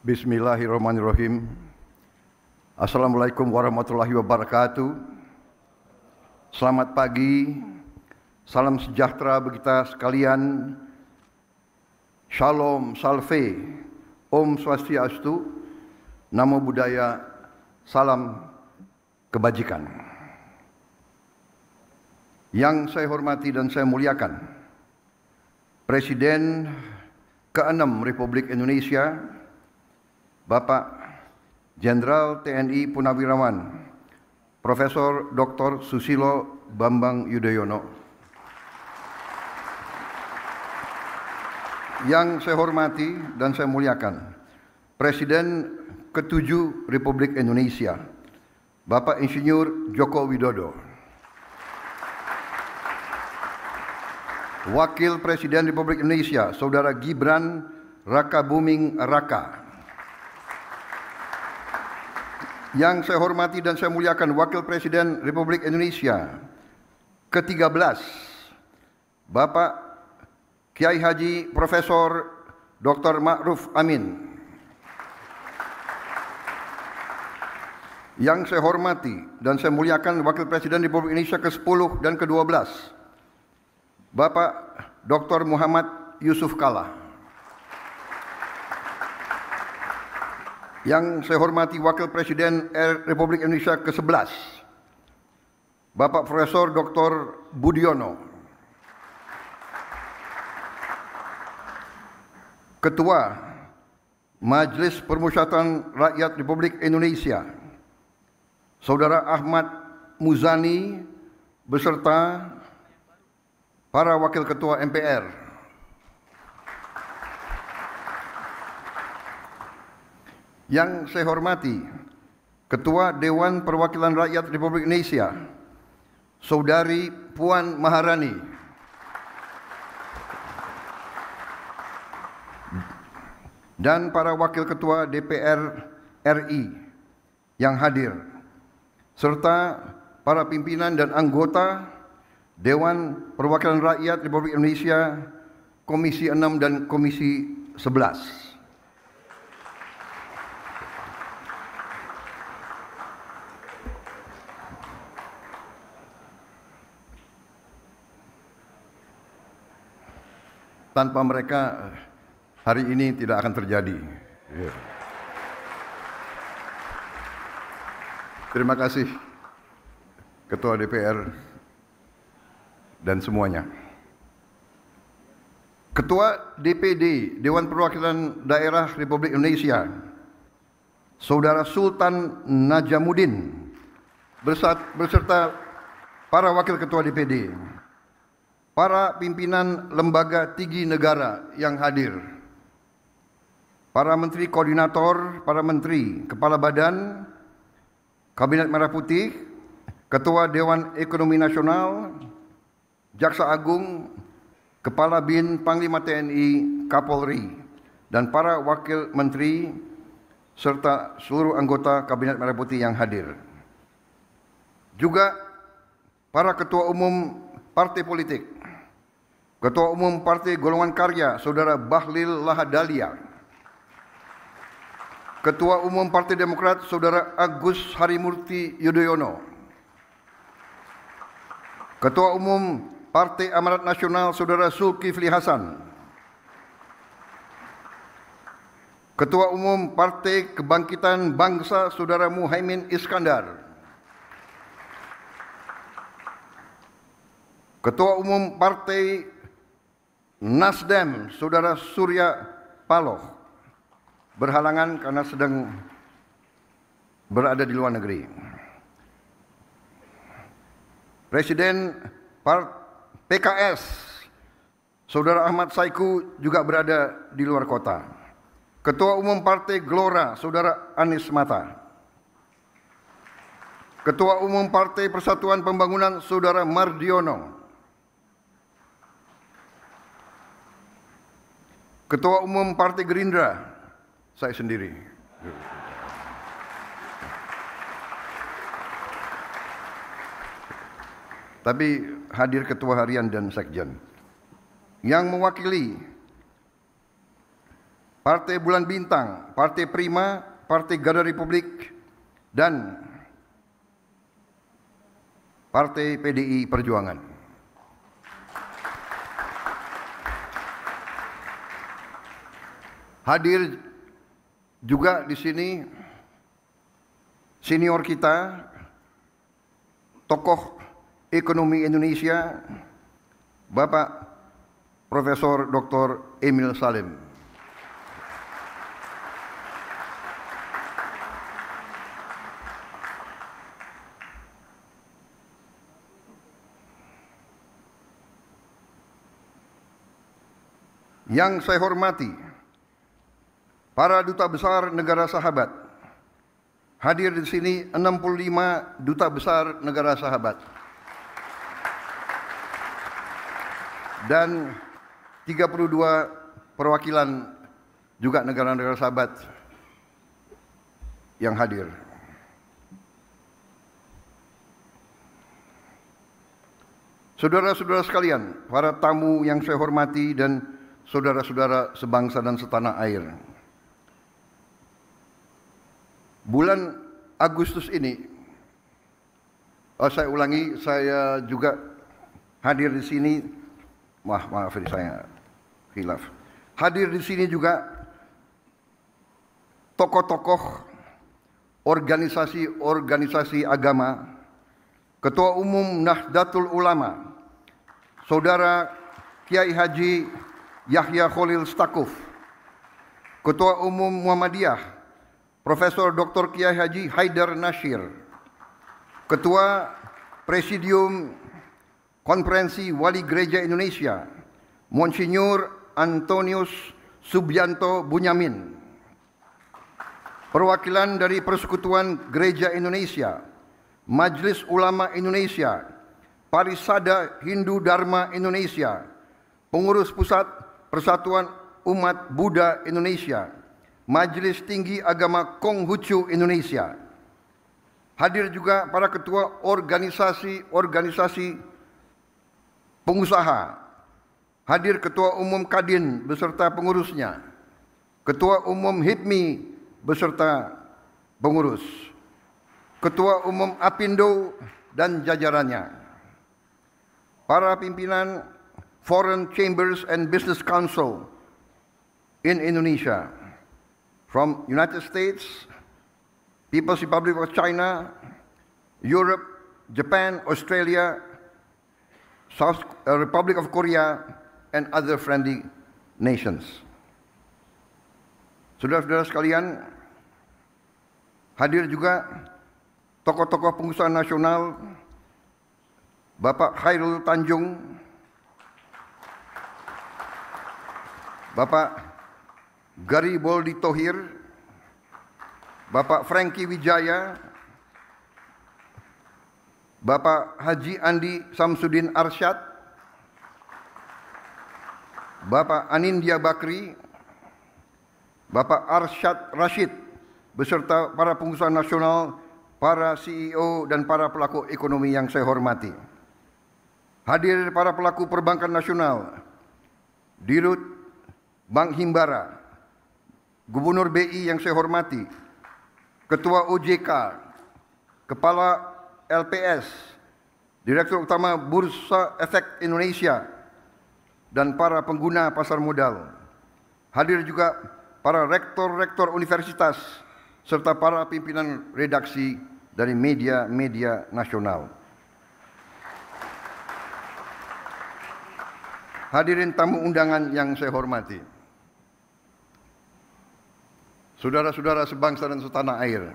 Bismillahirrahmanirrahim. Assalamualaikum warahmatullahi wabarakatuh. Selamat pagi, salam sejahtera bagi kita sekalian. Shalom, salve, Om Swastiastu, Namo Buddhaya, salam kebajikan. Yang saya hormati dan saya muliakan, Presiden ke-6 Republik Indonesia, Bapak Jenderal TNI Purnawirawan Profesor Dr. Susilo Bambang Yudhoyono. Yang saya hormati dan saya muliakan, Presiden ke-7 Republik Indonesia, Bapak Insinyur Joko Widodo. Wakil Presiden Republik Indonesia, Saudara Gibran Rakabuming Raka. Yang saya hormati dan saya muliakan, Wakil Presiden Republik Indonesia ke-13, Bapak Kiai Haji Profesor Dr. Ma'ruf Amin. Yang saya hormati dan saya muliakan, Wakil Presiden Republik Indonesia ke-10 dan ke-12, Bapak Dr. Muhammad Yusuf Kalla. Yang saya hormati, Wakil Presiden Republik Indonesia ke-11, Bapak Profesor Dr. Budiono. Ketua Majelis Permusyawaratan Rakyat Republik Indonesia, Saudara Ahmad Muzani, beserta para Wakil Ketua MPR. Yang saya hormati, Ketua Dewan Perwakilan Rakyat Republik Indonesia, Saudari Puan Maharani. Dan para Wakil Ketua DPR RI yang hadir, serta para pimpinan dan anggota Dewan Perwakilan Rakyat Republik Indonesia Komisi 6 dan Komisi 11. Tanpa mereka, hari ini tidak akan terjadi. Terima kasih Ketua DPR dan semuanya. Ketua DPD Dewan Perwakilan Daerah Republik Indonesia, Saudara Sultan Najamuddin, beserta para Wakil Ketua DPD, para pimpinan lembaga tinggi negara yang hadir, para menteri koordinator, para menteri, kepala badan, Kabinet Merah Putih, Ketua Dewan Ekonomi Nasional, Jaksa Agung, Kepala BIN, Panglima TNI, Kapolri, dan para wakil menteri, serta seluruh anggota Kabinet Merah Putih yang hadir. Juga para ketua umum partai politik, Ketua Umum Partai Golongan Karya, Saudara Bahlil Lahadalia. Ketua Umum Partai Demokrat, Saudara Agus Harimurti Yudhoyono. Ketua Umum Partai Amanat Nasional, Saudara Zulkifli Hasan. Ketua Umum Partai Kebangkitan Bangsa, Saudara Muhaimin Iskandar. Ketua Umum Partai Nasdem, Saudara Surya Paloh, berhalangan karena sedang berada di luar negeri. Presiden PKS, Saudara Ahmad Saiku, juga berada di luar kota. Ketua Umum Partai Gelora, Saudara Anies Mata. Ketua Umum Partai Persatuan Pembangunan, Saudara Mardiono. Ketua Umum Partai Gerindra, saya sendiri. Tapi hadir Ketua Harian dan Sekjen. Yang mewakili Partai Bulan Bintang, Partai Prima, Partai Garda Republik, dan Partai PDI Perjuangan. Hadir juga di sini senior kita, tokoh ekonomi Indonesia, Bapak Profesor Dr. Emil Salim. Yang saya hormati, para duta besar negara sahabat. Hadir di sini 65 duta besar negara sahabat. Dan 32 perwakilan juga negara-negara sahabat yang hadir. Saudara-saudara sekalian, para tamu yang saya hormati dan saudara-saudara sebangsa dan setanah air. Bulan Agustus ini, saya ulangi, saya juga hadir di sini. Maaf saya khilaf. Hadir di sini juga tokoh-tokoh organisasi agama, Ketua Umum Nahdlatul Ulama, Saudara Kiai Haji Yahya Khalil Stakuf, Ketua Umum Muhammadiyah, Profesor Dr. Kiai Haji Haidar Nasir, Ketua Presidium Konferensi Wali Gereja Indonesia, Monsinyur Antonius Subianto Bunyamin, perwakilan dari Persekutuan Gereja Indonesia, Majelis Ulama Indonesia, Parisada Hindu Dharma Indonesia, Pengurus Pusat Persatuan Umat Buddha Indonesia, Majelis Tinggi Agama Konghucu Indonesia. Hadir juga para ketua organisasi pengusaha. Hadir Ketua Umum Kadin beserta pengurusnya, Ketua Umum HIPMI beserta pengurus, Ketua Umum Apindo dan jajarannya, para pimpinan Foreign Chambers and Business Council in Indonesia, from United States, People's Republic of China, Europe, Japan, Australia, South Republic of Korea, and other friendly nations. Saudara-saudara sekalian, hadir juga tokoh-tokoh pengusaha nasional, Bapak Khairul Tanjung, Bapak Gariboldi Thohir, Bapak Franky Wijaya, Bapak Haji Andi Samsudin Arsyad, Bapak Anindya Bakri, Bapak Arsyad Rashid, beserta para pengusaha nasional, para CEO dan para pelaku ekonomi yang saya hormati. Hadir para pelaku perbankan nasional, Dirut Bank Himbara, Gubernur BI yang saya hormati, Ketua OJK, Kepala LPS, Direktur Utama Bursa Efek Indonesia, dan para pengguna pasar modal. Hadir juga para rektor-rektor universitas, serta para pimpinan redaksi dari media-media nasional. Hadirin tamu undangan yang saya hormati, saudara-saudara sebangsa dan setanah air,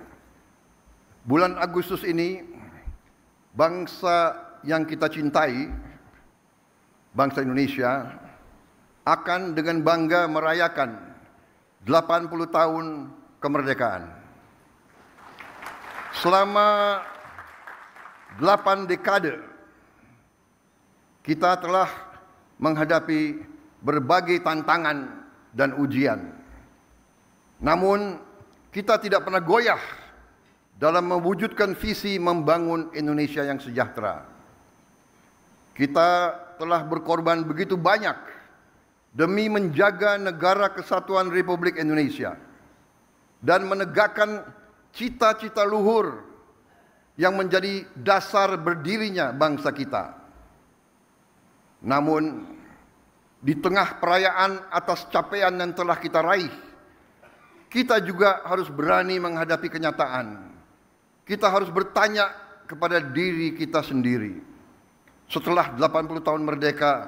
bulan Agustus ini bangsa yang kita cintai, bangsa Indonesia, akan dengan bangga merayakan 80 tahun kemerdekaan. Selama 8 dekade kita telah menghadapi berbagai tantangan dan ujian. Namun kita tidak pernah goyah dalam mewujudkan visi membangun Indonesia yang sejahtera. Kita telah berkorban begitu banyak demi menjaga negara kesatuan Republik Indonesia dan menegakkan cita-cita luhur yang menjadi dasar berdirinya bangsa kita. Namun, di tengah perayaan atas capaian yang telah kita raih, kita juga harus berani menghadapi kenyataan. Kita harus bertanya kepada diri kita sendiri. Setelah 80 tahun merdeka,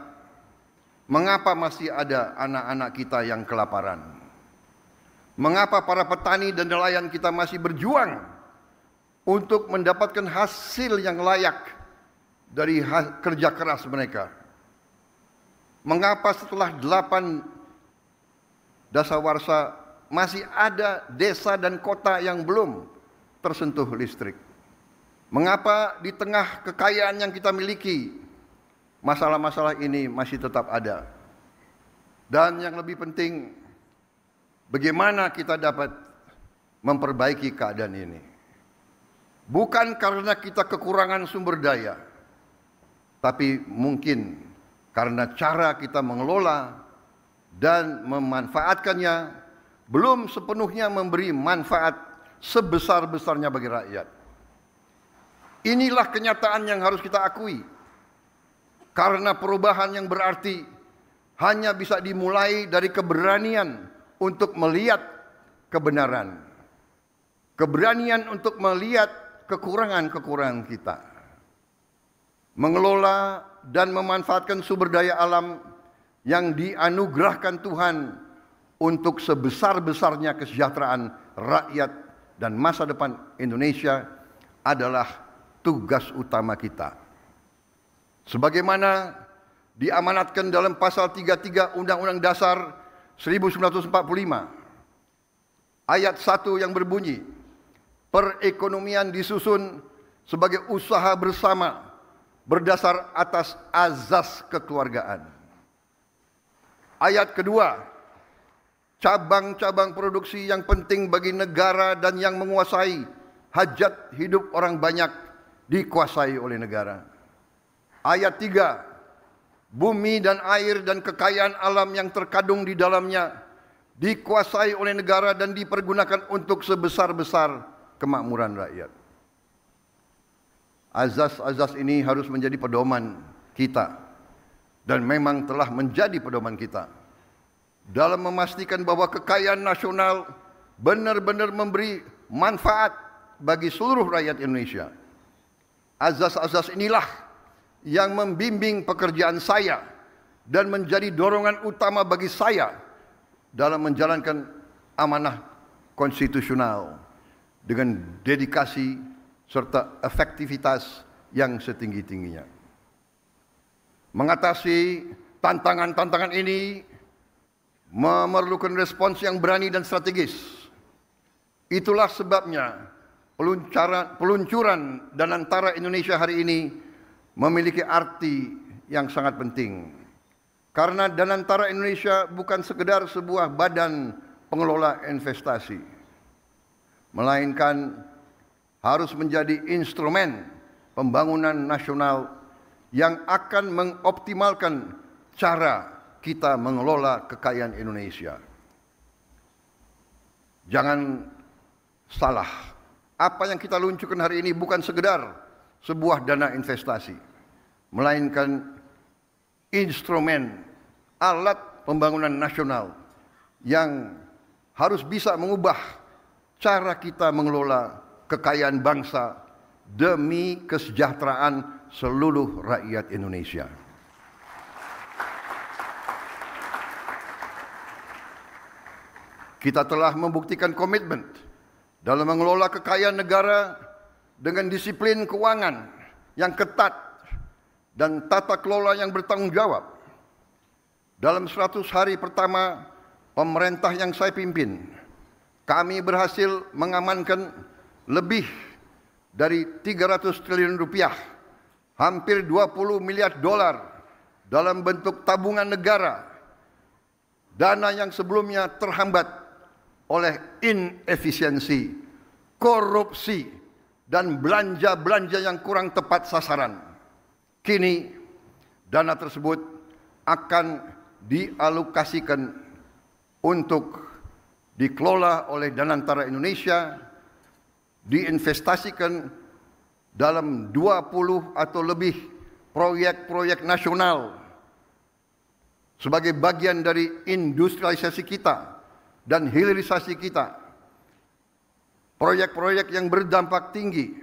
mengapa masih ada anak-anak kita yang kelaparan? Mengapa para petani dan nelayan kita masih berjuang untuk mendapatkan hasil yang layak dari kerja keras mereka? Mengapa setelah 8 dasawarsa masih ada desa dan kota yang belum tersentuh listrik? Mengapa di tengah kekayaan yang kita miliki, masalah-masalah ini masih tetap ada? Dan yang lebih penting, bagaimana kita dapat memperbaiki keadaan ini? Bukan karena kita kekurangan sumber daya, tapi mungkin karena cara kita mengelola dan memanfaatkannya belum sepenuhnya memberi manfaat sebesar-besarnya bagi rakyat. Inilah kenyataan yang harus kita akui. Karena perubahan yang berarti hanya bisa dimulai dari keberanian untuk melihat kebenaran. Keberanian untuk melihat kekurangan-kekurangan kita. Mengelola dan memanfaatkan sumber daya alam yang dianugerahkan Tuhan untuk sebesar-besarnya kesejahteraan rakyat dan masa depan Indonesia adalah tugas utama kita. Sebagaimana diamanatkan dalam pasal 33 Undang-Undang Dasar 1945 ayat 1 yang berbunyi, perekonomian disusun sebagai usaha bersama berdasar atas azas kekeluargaan. Ayat kedua, cabang-cabang produksi yang penting bagi negara dan yang menguasai hajat hidup orang banyak dikuasai oleh negara. Ayat 3, bumi dan air dan kekayaan alam yang terkandung di dalamnya dikuasai oleh negara dan dipergunakan untuk sebesar-besar kemakmuran rakyat. Azas-azas ini harus menjadi pedoman kita dan memang telah menjadi pedoman kita dalam memastikan bahwa kekayaan nasional benar-benar memberi manfaat bagi seluruh rakyat Indonesia. Azas-azas inilah yang membimbing pekerjaan saya dan menjadi dorongan utama bagi saya dalam menjalankan amanah konstitusional dengan dedikasi serta efektivitas yang setinggi-tingginya. Mengatasi tantangan-tantangan ini memerlukan respons yang berani dan strategis. Itulah sebabnya peluncuran Danantara Indonesia hari ini memiliki arti yang sangat penting. Karena Danantara Indonesia bukan sekedar sebuah badan pengelola investasi, melainkan harus menjadi instrumen pembangunan nasional yang akan mengoptimalkan cara kita mengelola kekayaan Indonesia. Jangan salah, apa yang kita luncurkan hari ini bukan sekedar sebuah dana investasi, melainkan instrumen alat pembangunan nasional yang harus bisa mengubah cara kita mengelola kekayaan bangsa demi kesejahteraan seluruh rakyat Indonesia. Kita telah membuktikan komitmen dalam mengelola kekayaan negara dengan disiplin keuangan yang ketat dan tata kelola yang bertanggung jawab. Dalam 100 hari pertama pemerintah yang saya pimpin, kami berhasil mengamankan lebih dari 300 triliun rupiah, hampir 20 miliar dolar dalam bentuk tabungan negara, dana yang sebelumnya terhambat oleh inefisiensi, korupsi, dan belanja-belanja yang kurang tepat sasaran. Kini dana tersebut akan dialokasikan untuk dikelola oleh Danantara Indonesia, diinvestasikan dalam 20 atau lebih proyek-proyek nasional sebagai bagian dari industrialisasi kita dan hilirisasi kita. Proyek-proyek yang berdampak tinggi,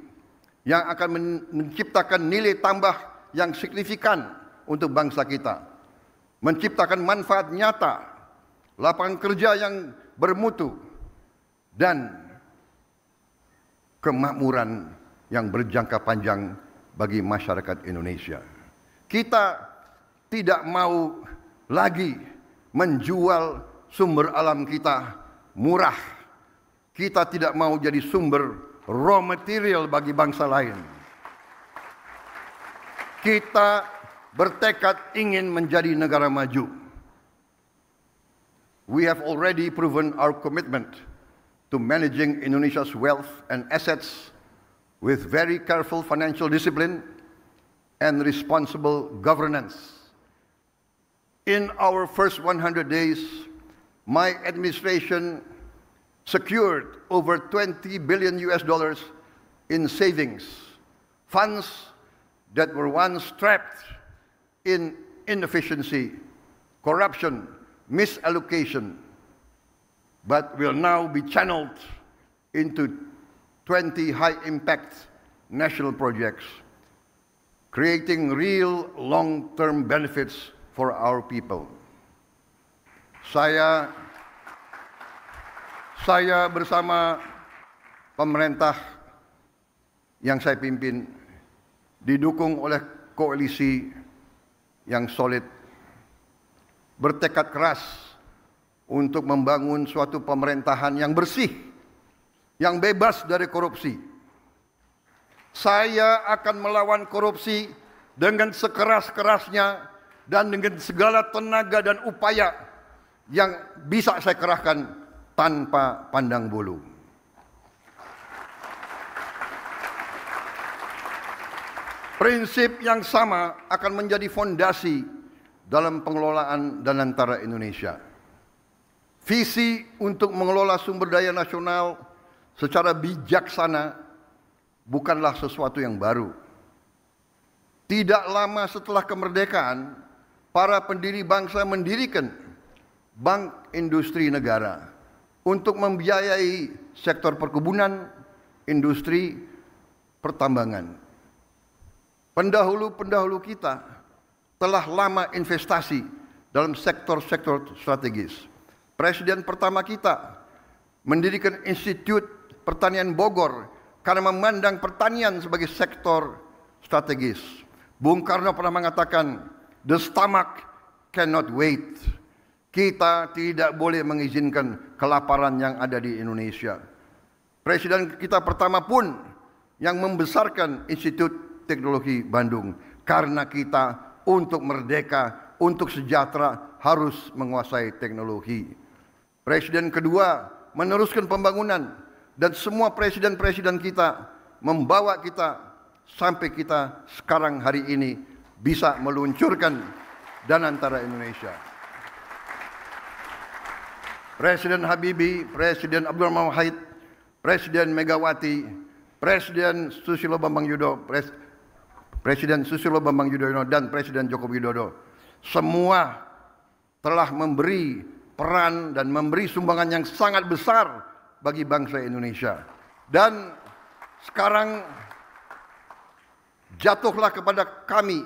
yang akan menciptakan nilai tambah yang signifikan untuk bangsa kita, menciptakan manfaat nyata, lapangan kerja yang bermutu, dan kemakmuran yang berjangka panjang bagi masyarakat Indonesia. Kita tidak mau lagi menjual sumber alam kita murah. Kita tidak mau jadi sumber raw material bagi bangsa lain. Kita bertekad ingin menjadi negara maju. We have already proven our commitment to managing Indonesia's wealth and assets with very careful financial discipline and responsible governance. In our first 100 days, my administration secured over $20 billion in savings, funds that were once trapped in inefficiency, corruption, misallocation, but will now be channeled into 20 high-impact national projects, creating real long-term benefits for our people. Saya bersama pemerintah yang saya pimpin didukung oleh koalisi yang solid, bertekad keras untuk membangun suatu pemerintahan yang bersih, yang bebas dari korupsi. Saya akan melawan korupsi dengan sekeras-kerasnya dan dengan segala tenaga dan upaya yang bisa saya kerahkan tanpa pandang bulu. Prinsip yang sama akan menjadi fondasi dalam pengelolaan Danantara Indonesia. Visi untuk mengelola sumber daya nasional secara bijaksana bukanlah sesuatu yang baru. Tidak lama setelah kemerdekaan, para pendiri bangsa mendirikan Bank Industri Negara untuk membiayai sektor perkebunan, industri, pertambangan. Pendahulu-pendahulu kita telah lama investasi dalam sektor-sektor strategis. Presiden pertama kita mendirikan Institut Pertanian Bogor karena memandang pertanian sebagai sektor strategis. Bung Karno pernah mengatakan, "The stomach cannot wait." Kita tidak boleh mengizinkan kelaparan yang ada di Indonesia. Presiden kita pertama pun yang membesarkan Institut Teknologi Bandung karena kita untuk merdeka, untuk sejahtera harus menguasai teknologi. Presiden kedua meneruskan pembangunan dan semua presiden-presiden kita membawa kita sampai kita sekarang hari ini bisa meluncurkan Danantara Indonesia. Presiden Habibie, Presiden Abdurrahman Wahid, Presiden Megawati, Presiden Susilo Bambang Yudhoyono, Presiden Susilo Bambang Yudhoyono dan Presiden Joko Widodo semua telah memberi peran dan memberi sumbangan yang sangat besar bagi bangsa Indonesia. Dan sekarang jatuhlah kepada kami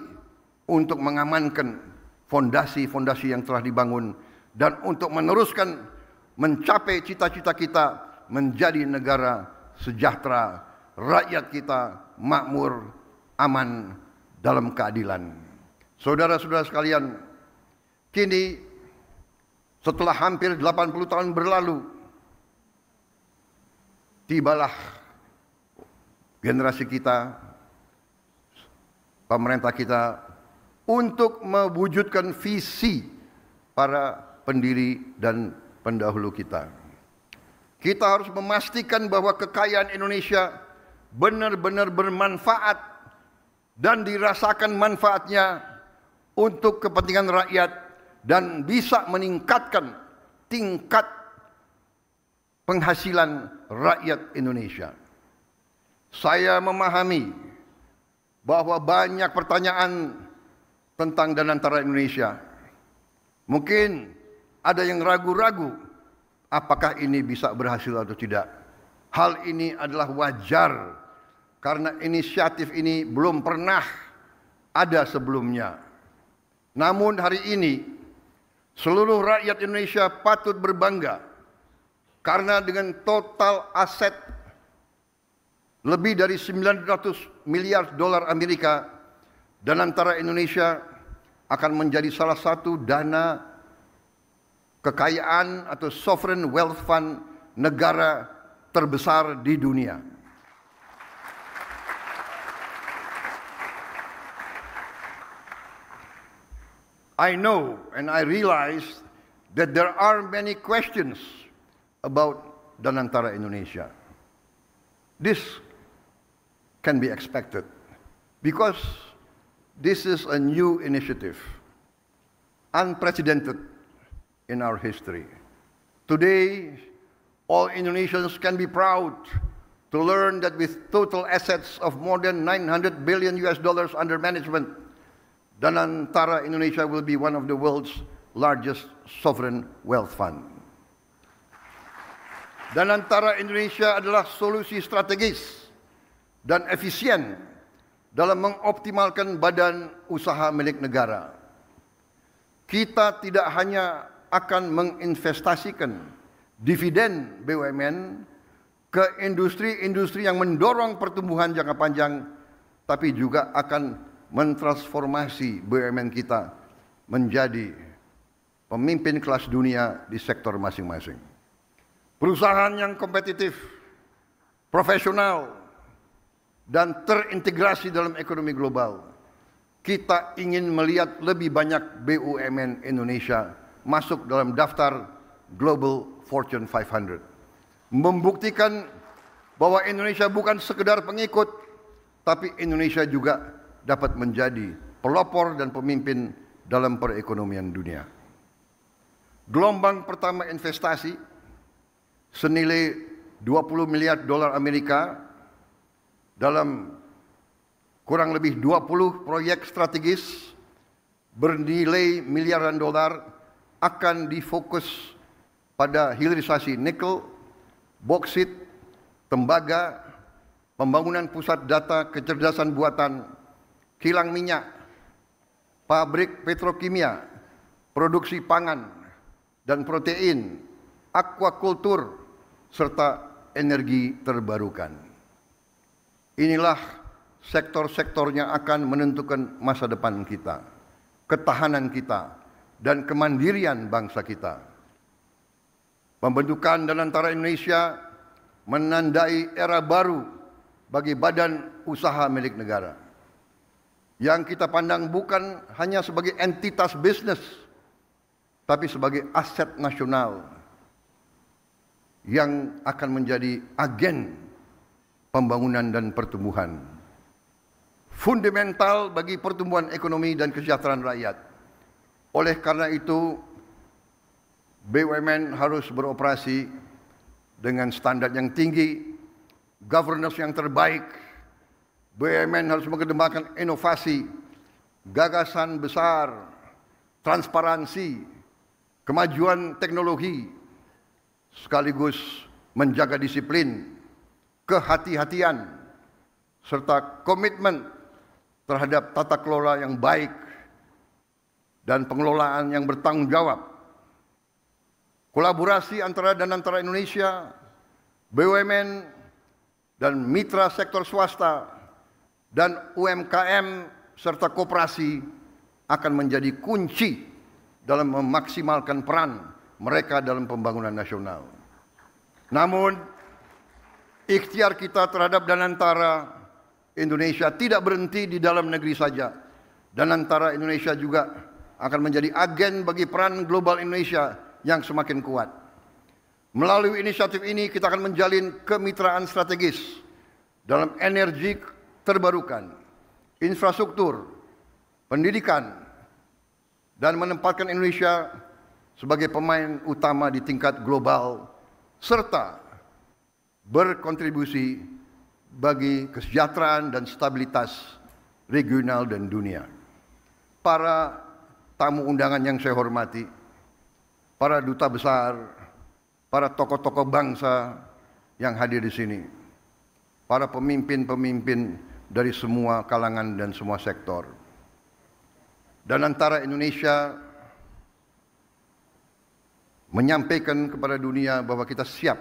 untuk mengamankan fondasi-fondasi yang telah dibangun dan untuk meneruskan mencapai cita-cita kita menjadi negara sejahtera, rakyat kita makmur, aman, dalam keadilan. Saudara-saudara sekalian, kini setelah hampir 80 tahun berlalu, tibalah generasi kita, pemerintah kita untuk mewujudkan visi para pendiri dan pendahulu kita. Kita harus memastikan bahwa kekayaan Indonesia benar-benar bermanfaat dan dirasakan manfaatnya untuk kepentingan rakyat dan bisa meningkatkan tingkat penghasilan rakyat Indonesia. Saya memahami bahwa banyak pertanyaan tentang Danantara Indonesia. Mungkin ada yang ragu-ragu apakah ini bisa berhasil atau tidak. Hal ini adalah wajar karena inisiatif ini belum pernah ada sebelumnya. Namun hari ini seluruh rakyat Indonesia patut berbangga karena dengan total aset lebih dari 900 miliar dolar Amerika, Danantara Indonesia akan menjadi salah satu dana kekayaan atau sovereign wealth fund negara terbesar di dunia. I know and I realize that there are many questions about Danantara Indonesia. This can be expected because this is a new initiative, unprecedented in our history. Today, all Indonesians can be proud to learn that with total assets of more than 900 billion US dollars under management, Danantara Indonesia will be one of the world's largest sovereign wealth fund. Danantara Indonesia adalah solusi strategis dan efisien dalam mengoptimalkan badan usaha milik negara. Kita tidak hanya akan menginvestasikan dividen BUMN ke industri-industri yang mendorong pertumbuhan jangka panjang, tapi juga akan mentransformasi BUMN kita menjadi pemimpin kelas dunia di sektor masing-masing. Perusahaan yang kompetitif, profesional, dan terintegrasi dalam ekonomi global. Kita ingin melihat lebih banyak BUMN Indonesia masuk dalam daftar Global Fortune 500. Membuktikan bahwa Indonesia bukan sekedar pengikut, tapi Indonesia juga dapat menjadi pelopor dan pemimpin dalam perekonomian dunia. Gelombang pertama investasi senilai 20 miliar dolar Amerika dalam kurang lebih 20 proyek strategis bernilai miliaran dolar akan difokus pada hilirisasi nikel, boksit, tembaga, pembangunan pusat data kecerdasan buatan, kilang minyak, pabrik petrokimia, produksi pangan dan protein, aquakultur, serta energi terbarukan. Inilah sektor-sektor yang akan menentukan masa depan kita, ketahanan kita, dan kemandirian bangsa kita. Pembentukan Danantara Indonesia menandai era baru bagi badan usaha milik negara, yang kita pandang bukan hanya sebagai entitas bisnis, tapi sebagai aset nasional yang akan menjadi agen pembangunan dan pertumbuhan. Fundamental bagi pertumbuhan ekonomi dan kesejahteraan rakyat. Oleh karena itu, BUMN harus beroperasi dengan standar yang tinggi, governance yang terbaik. BUMN harus mengedepankan inovasi, gagasan besar, transparansi, kemajuan teknologi, sekaligus menjaga disiplin, kehati-hatian, serta komitmen terhadap tata kelola yang baik dan pengelolaan yang bertanggung jawab. Kolaborasi antara Danantara Indonesia, BUMN, dan mitra sektor swasta, dan UMKM serta koperasi akan menjadi kunci dalam memaksimalkan peran mereka dalam pembangunan nasional. Namun, ikhtiar kita terhadap Danantara Indonesia tidak berhenti di dalam negeri saja. Danantara Indonesia juga akan menjadi agen bagi peran global Indonesia yang semakin kuat. Melalui inisiatif ini kita akan menjalin kemitraan strategis dalam energi terbarukan, infrastruktur, pendidikan, dan menempatkan Indonesia sebagai pemain utama di tingkat global serta berkontribusi bagi kesejahteraan dan stabilitas regional dan dunia. Para tamu undangan yang saya hormati, para duta besar, para tokoh-tokoh bangsa yang hadir di sini, para pemimpin-pemimpin dari semua kalangan dan semua sektor. Dan antara Indonesia menyampaikan kepada dunia bahwa kita siap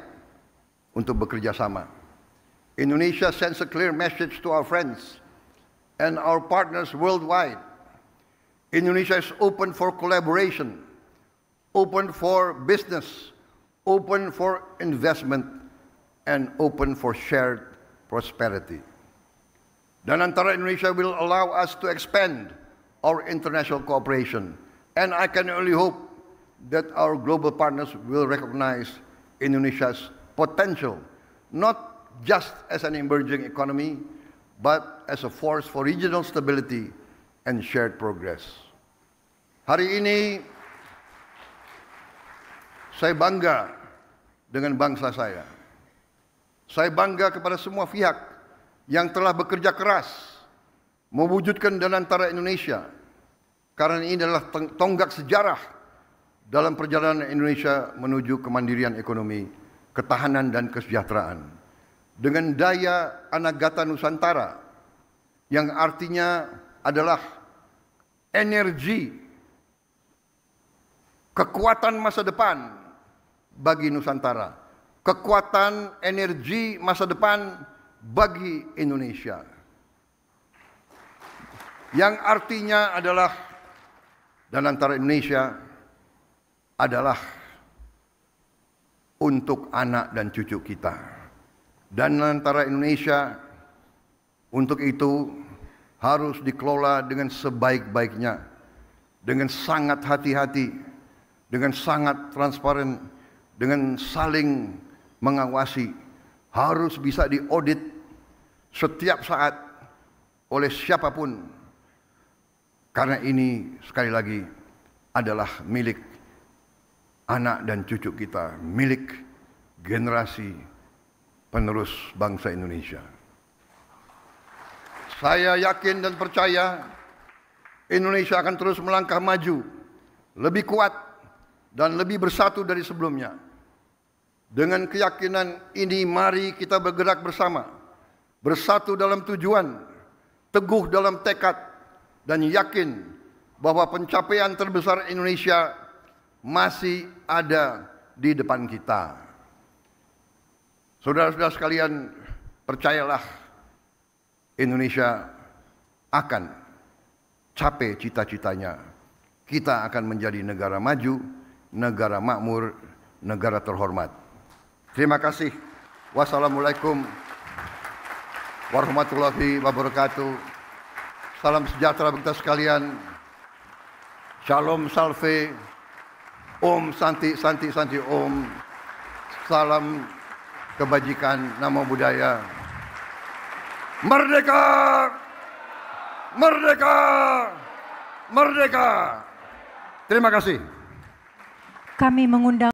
untuk bekerja sama. Indonesia sends a clear message to our friends and our partners worldwide. Indonesia is open for collaboration, open for business, open for investment, and open for shared prosperity. Dan antara Indonesia will allow us to expand our international cooperation. And I can only hope that our global partners will recognize Indonesia's potential, not just as an emerging economy, but as a force for regional stability and shared progress. Hari ini saya bangga dengan bangsa saya. Saya bangga kepada semua pihak yang telah bekerja keras mewujudkan Danantara Indonesia, karena ini adalah tonggak sejarah dalam perjalanan Indonesia menuju kemandirian ekonomi, ketahanan dan kesejahteraan. Dengan daya Anagata Nusantara yang artinya adalah energi, kekuatan masa depan bagi Nusantara, kekuatan energi masa depan bagi Indonesia. Yang artinya adalah Danantara Indonesia adalah untuk anak dan cucu kita. Danantara Indonesia untuk itu harus dikelola dengan sebaik-baiknya, dengan sangat hati-hati, dengan sangat transparan, dengan saling mengawasi, harus bisa diaudit setiap saat oleh siapapun. Karena ini sekali lagi adalah milik anak dan cucu kita, milik generasi penerus bangsa Indonesia. Saya yakin dan percaya Indonesia akan terus melangkah maju, lebih kuat dan lebih bersatu dari sebelumnya. Dengan keyakinan ini, mari kita bergerak bersama, bersatu dalam tujuan, teguh dalam tekad, dan yakin bahwa pencapaian terbesar Indonesia masih ada di depan kita. Saudara-saudara sekalian, percayalah, Indonesia akan capai cita-citanya. Kita akan menjadi negara maju, negara makmur, negara terhormat. Terima kasih. Wassalamualaikum warahmatullahi wabarakatuh. Salam sejahtera bagi kita sekalian. Shalom salve. Om Santi Santi Santi Om. Salam kebajikan, namo buddhaya. Merdeka! Merdeka! Merdeka! Terima kasih. Kami mengundang